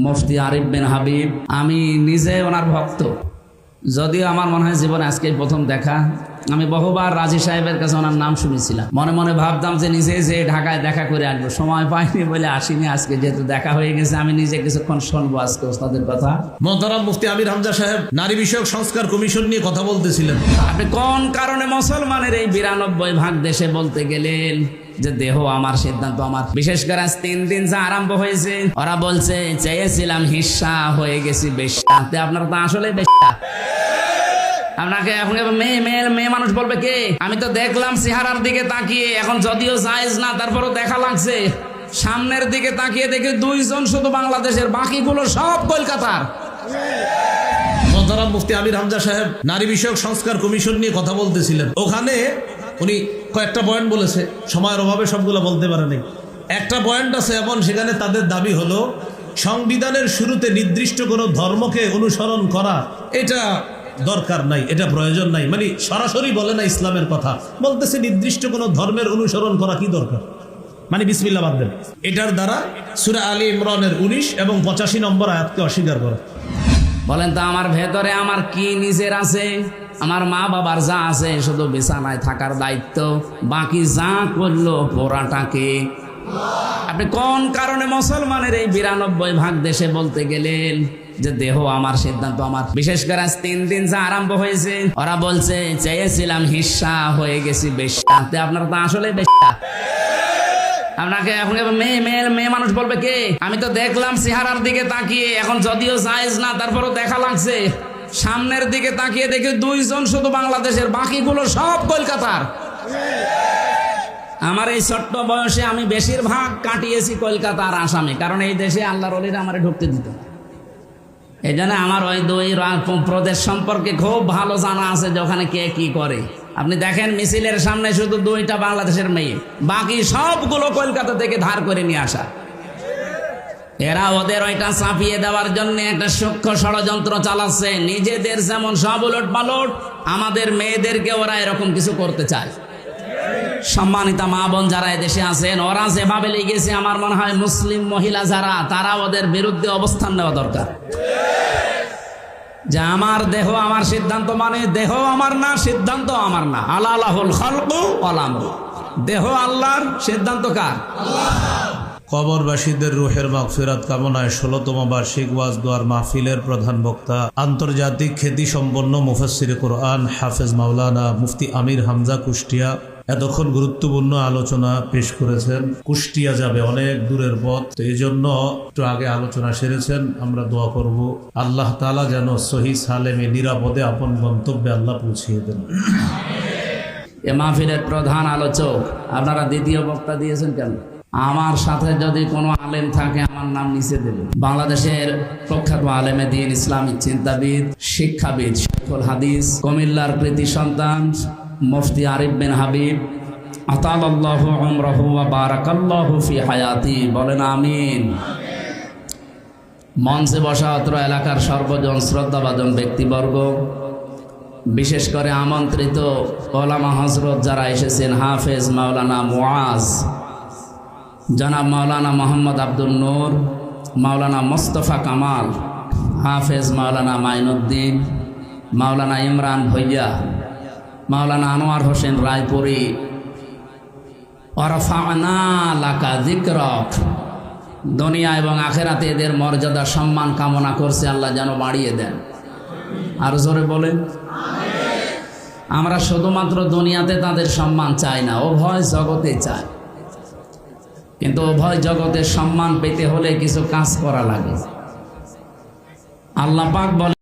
মুফতি আরিফ বিন হাবিব। আমি নিজে ওনার ভক্ত, যদিও আমার মনে হয় জীবনে আজকেই প্রথম দেখা। আমি বহুবার রাজি সাহেবের কাছে ওনার নাম শুনেছিলাম, মনে মনে ভাবতাম যে নিজে যে ঢাকায় দেখা করে আসবো, সময় পাইনি বলে আসিনি। আজকে যেহেতু দেখা হয়ে গেছে, আমি নিজে কিছুক্ষণ শুনবো আজকে ওস্তাদের কথা। মোহতারাম মুফতি আমির হামজা সাহেব নারী বিষয়ক সংস্কার কমিশন নিয়ে কথা বলতেছিলেন। আপনি কোন কারণে মুসলমানের এই 92% দেশে বলতে গেলেন যে দেহ আমার, সিদ্ধান্ত আমার? বিশেষ করে আজ 3 দিন যা আরম্ভ হয়েছে, ওরা বলছে চেয়েছিলাম হিস্সা, হয়ে গেছি বেশ্যা। আপনারা তো আসলে বেশ্যা। আপনাকে এখন মেয়ে মানুষ বলবে কে? আমি তো দেখলাম চেহারার দিকে তাকিয়ে, এখন যদিও জায়েজ না তারপরও দেখা লাগছে। সামনের দিকে তাকিয়ে দেখি 2 জন শুধু বাংলাদেশের, বাকিগুলো সব কলকাতার। মোহতারাম মুফতি আমির হামজা সাহেব নারী বিষয়ক সংস্কার কমিশন নিয়ে কথা বলতেছিলেন। ওখানে উনি কয়েকটা পয়েন্ট বলেছে, সময়ের অভাবে সবগুলো বলতে পারেনি। একটা পয়েন্ট আছে এমন, সেখানে তাদের দাবি হলো সংবিধানের শুরুতে নির্দিষ্ট কোনো ধর্মকে অনুসরণ করা এটা দরকার নাই, এটা প্রয়োজন নাই। মানে সরাসরি বলে না ইসলামের কথা, বলতেছে নির্দিষ্ট কোনো ধর্মের অনুসরণ করা কি দরকার, মানে বিসমিল্লাহ বাদ দেন। এটার দ্বারা সূরা আলী ইমরানের 19 এবং 85 নম্বর আয়াতকে অস্বীকার করে। বলেন তো আমার ভেতরে আমার কি নিজের আছে? আমার মা বাবার যা আছে শুধু বিছানায় থাকার দায়িত্ব, বাকি যা করলো পোড়াটাকে। আপনি কোন কারণে মুসলমানের এই 92% দেশে বলতে গেলেন যে দেহ আমার, সিদ্ধান্ত আমার? বিশেষ করে আজ 3 দিন যা আরম্ভ হয়েছে, ওরা বলছে চেয়েছিলাম হিস্সা, হয়ে গেছি বেশ্যা। আপনারা তো আসলে বেশ্যা। আপনাকে এখন মেয়ে মানুষ বলবে কে? আমি তো দেখলাম চেহারার দিকে তাকিয়ে, এখন যদিও জায়েজ না তারপরও দেখা লাগছে। সামনের দিকে তাকিয়ে দেখি 2 জন শুধু বাংলাদেশের, বাকিগুলো সব কলকাতার। আমার এই ছোট্ট বয়সে আমি বেশিরভাগ কাটিয়েছি কলকাতার আসামে, কারণ এই দেশে আল্লাহর ওলিরা আমারে ঢুকতে দিত না। এই জন্য আমার ওই 2 প্রদেশ সম্পর্কে খুব ভালো জানা আছে যে ওখানে কে কি করে। আপনি দেখেন মিছিলের সামনে শুধু 2টা বাংলাদেশের মেয়ে, বাকি সবগুলো কলকাতা থেকে ধার করে নিয়ে আসা। এরা ওদের ওইটা চাপিয়ে দেওয়ার জন্য একটা সূক্ষ্ম ষড়যন্ত্র চালাচ্ছে। নিজেদের যেমন সব উলট পালট, আমাদের মেয়েদেরকে ওরা এরকম কিছু করতে চায়। সম্মানিতা মা বোন যারা এদেশে আছেন, ওরা যেভাবে লেগেছে, আমার মনে হয় মুসলিম মহিলা যারা, তারা ওদের বিরুদ্ধে অবস্থান নেওয়া দরকার। যে আমার দেহ আমার সিদ্ধান্ত, মানে দেহ আমার না, সিদ্ধান্ত আমার না। আলাহুল খালকু ওয়াল আমরু, দেহ আল্লাহর, সিদ্ধান্ত কার? কবরবাসীদের রুহের মাগফিরাত কামনায় 16তম বার্ষিক ওয়াজ দোয়ার মাহফিলের প্রধান বক্তা আন্তর্জাতিক খ্যাতি সম্পন্ন মুফাসসিরে কোরআন হাফেজ মাওলানা মুফতি আমির হামজা কুষ্টিয়া এতক্ষণ গুরুত্বপূর্ণ আলোচনা পেশ করেছেন। কুষ্টিয়া যাবে অনেক দূরের পথ, তো এই জন্য একটু আগে আলোচনা সেরেছেন। আমরা দোয়া করব আল্লাহ তাআলা যেন সহি সালেমে নিরাপদে আপন গন্তব্যে আল্লাহ পৌঁছিয়ে দেন। এ মাহফিলের প্রধান আলোচক আপনারা দ্বিতীয় বক্তা দিয়েছেন কেন? আমার সাথে যদি কোনো আলেম থাকে আমার নাম নিচে দেবেন। বাংলাদেশের প্রখ্যাত আলেমে দ্বীন, ইসলামিক চিন্তাবিদ, শিক্ষাবিদ, শাইখুল হাদিস, কুমিল্লার কৃতি সন্তান মুফতি আরিফ বিন হাবিব, আতালাল্লাহু উমরাহু ওয়া বারাকাল্লাহু ফি হায়াতি, বলেন আমিন। মঞ্চে বসা অত্র এলাকার সর্বজন শ্রদ্ধাভাজন ব্যক্তিবর্গ, বিশেষ করে আমন্ত্রিত ওলামা হযরত যারা এসেছেন, হাফেজ মাওলানা মুআজ, জনাব মাওলানা মোহাম্মদ আব্দুল নূর, মাওলানা মোস্তফা কামাল, হাফেজ মাওলানা মাইনুদ্দিন, মাওলানা ইমরান ভৈয়া, মাওলানা আনোয়ার হোসেন রায়পুরি, ওয়ারফা'না লাকা যিকরাক, দুনিয়া এবং আখেরাতে এদের মর্যাদা সম্মান কামনা করছে, আল্লাহ যেন বাড়িয়ে দেন। আর জোরে বলেন আমরা শুধুমাত্র দুনিয়াতে তাদের সম্মান চাই না, উভয় জগতে চাই। কিন্তু উভয় জগতের সম্মান পেতে হলে কিছু কাজ করা লাগে। আল্লাহ পাক বলে